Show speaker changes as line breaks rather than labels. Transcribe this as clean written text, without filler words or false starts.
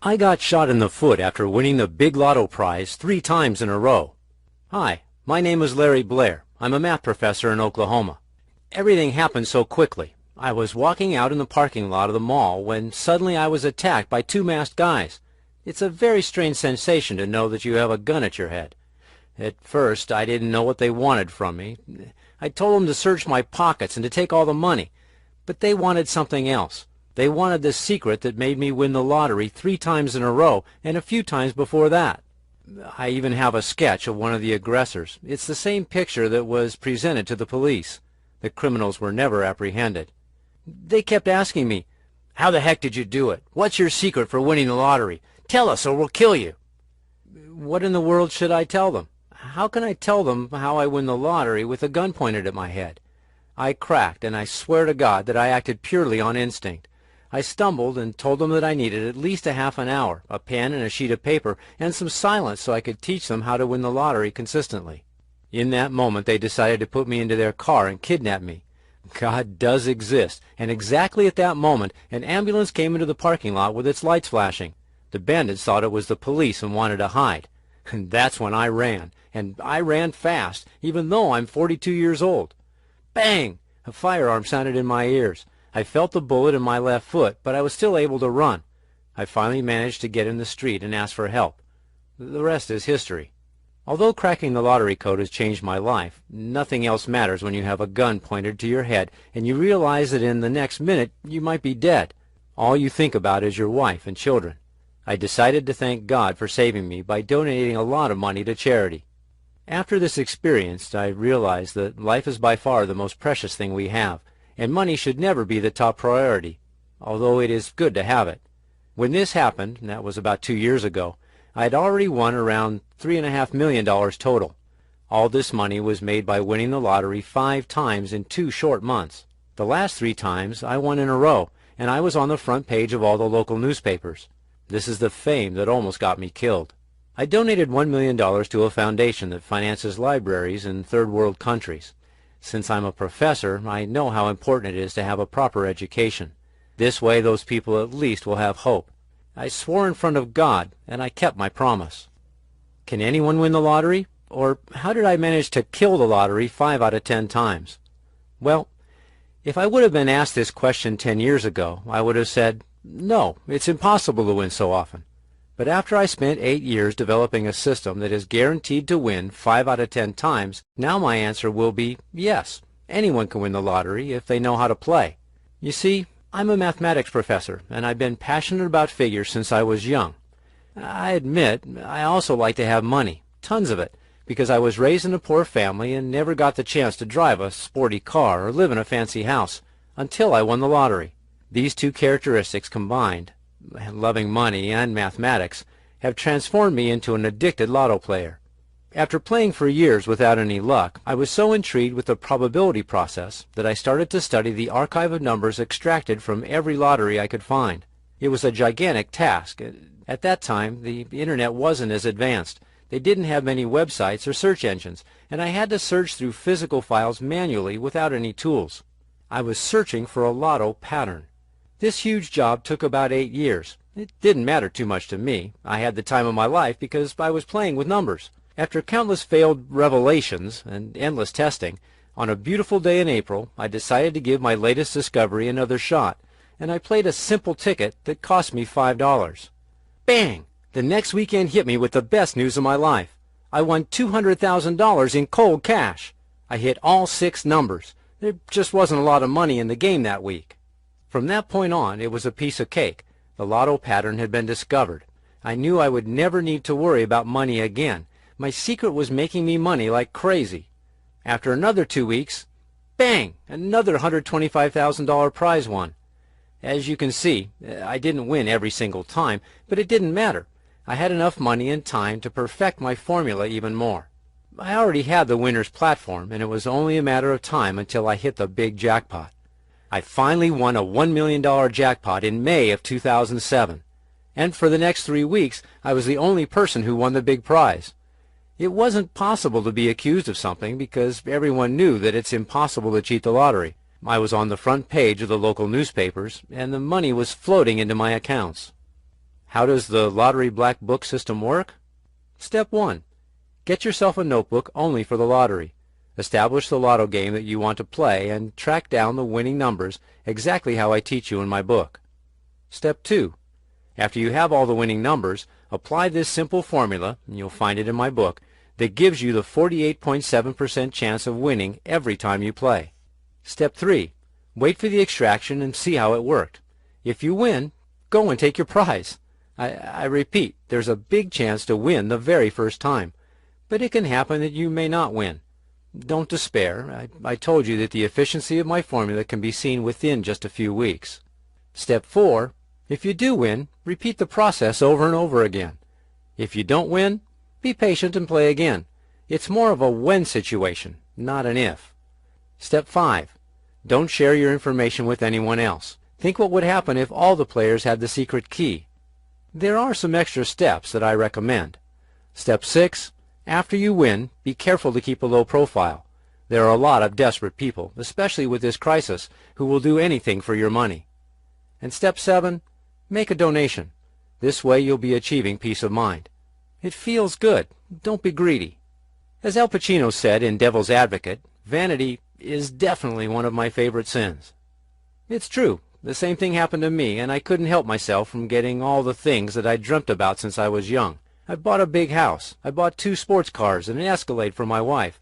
I got shot in the foot after winning the big lotto prize 3 times in a row. Hi, my name is Larry Blair. I'm a math professor in Oklahoma. Everything happened so quickly. I was walking out in the parking lot of the mall when suddenly I was attacked by 2 masked guys. It's a very strange sensation to know that you have a gun at your head. At first, I didn't know what they wanted from me. I told them to search my pockets and to take all the money. But they wanted something else. They wanted the secret that made me win the lottery 3 times in a row and a few times before that. I even have a sketch of one of the aggressors. It's the same picture that was presented to the police. The criminals were never apprehended. They kept asking me, "How the heck did you do it? What's your secret for winning the lottery? Tell us or we'll kill you." What in the world should I tell them? How can I tell them how I win the lottery with a gun pointed at my head? I cracked, and I swear to God that I acted purely on instinct. I stumbled and told them that I needed at least a half an hour, a pen and a sheet of paper, and some silence so I could teach them how to win the lottery consistently. In that moment they decided to put me into their car and kidnap me. God does exist, and exactly at that moment an ambulance came into the parking lot with its lights flashing. The bandits thought it was the police and wanted to hide. And that's when I ran, and I ran fast, even though I'm 42 years old. Bang! A firearm sounded in my ears. I felt the bullet in my left foot, but I was still able to run. I finally managed to get in the street and ask for help. The rest is history. Although cracking the lottery code has changed my life, nothing else matters when you have a gun pointed to your head and you realize that in the next minute you might be dead. All you think about is your wife and children. I decided to thank God for saving me by donating a lot of money to charity. After this experience, I realized that life is by far the most precious thing we have, and money should never be the top priority, although it is good to have it. When this happened, and that was about 2 years ago, I had already won around $3.5 million total. All this money was made by winning the lottery 5 times in 2 short months. The last 3 times I won in a row, and I was on the front page of all the local newspapers. This is the fame that almost got me killed. I donated $1 million to a foundation that finances libraries in third world countries. Since I'm a professor, I know how important it is to have a proper education. This way those people at least will have hope. I swore in front of God, and I kept my promise. Can anyone win the lottery? Or how did I manage to kill the lottery 5 out of 10 times? Well, if I would have been asked this question 10 years ago, I would have said, no, it's impossible to win so often. But after I spent 8 years developing a system that is guaranteed to win 5 out of 10 times, now my answer will be yes, anyone can win the lottery if they know how to play. You see, I'm a mathematics professor, and I've been passionate about figures since I was young. I admit I also like to have money, tons of it, because I was raised in a poor family and never got the chance to drive a sporty car or live in a fancy house until I won the lottery. These 2 characteristics combined, loving money and mathematics, have transformed me into an addicted lotto player. After playing for years without any luck, I was so intrigued with the probability process that I started to study the archive of numbers extracted from every lottery I could find. It was a gigantic task. At that time, the internet wasn't as advanced. They didn't have many websites or search engines, and I had to search through physical files manually without any tools. I was searching for a lotto pattern. This huge job took about 8 years. It didn't matter too much to me. I had the time of my life because I was playing with numbers. After countless failed revelations and endless testing, on a beautiful day in April, I decided to give my latest discovery another shot, and I played a simple ticket that cost me $5. Bang! The next weekend hit me with the best news of my life. I won $200,000 in cold cash. I hit all 6 numbers. There just wasn't a lot of money in the game that week. From that point on, it was a piece of cake. The lotto pattern had been discovered. I knew I would never need to worry about money again. My secret was making me money like crazy. After another 2 weeks, bang! Another $125,000 prize won. As you can see, I didn't win every single time, but it didn't matter. I had enough money and time to perfect my formula even more. I already had the winner's platform, and it was only a matter of time until I hit the big jackpot. I finally won a $1 million jackpot in May of 2007. And for the next 3 weeks, I was the only person who won the big prize. It wasn't possible to be accused of something because everyone knew that it's impossible to cheat the lottery. I was on the front page of the local newspapers, and the money was floating into my accounts. How does the lottery black book system work? Step 1. Get yourself a notebook only for the lottery. Establish the lotto game that you want to play and track down the winning numbers exactly how I teach you in my book. Step 2. After you have all the winning numbers, apply this simple formula, and you'll find it in my book, that gives you the 48.7% chance of winning every time you play. Step 3. Wait for the extraction and see how it worked. If you win, go and take your prize. I repeat, there's a big chance to win the very first time, but it can happen that you may not win. Don't despair. I told you that the efficiency of my formula can be seen within just a few weeks. Step 4. If you do win, repeat the process over and over again. If you don't win, be patient and play again. It's more of a when situation, not an if. Step 5. Don't share your information with anyone else. Think what would happen if all the players had the secret key. There are some extra steps that I recommend. Step 6. After you win, be careful to keep a low profile. There are a lot of desperate people, especially with this crisis, who will do anything for your money. And Step 7. Make a donation. This way you'll be achieving peace of mind. It feels good. Don't be greedy. As Al Pacino said in Devil's Advocate, vanity is definitely one of my favorite sins. It's true. The same thing happened to me, and I couldn't help myself from getting all the things that I dreamt about since I was young. I bought a big house. I bought 2 sports cars and an Escalade for my wife.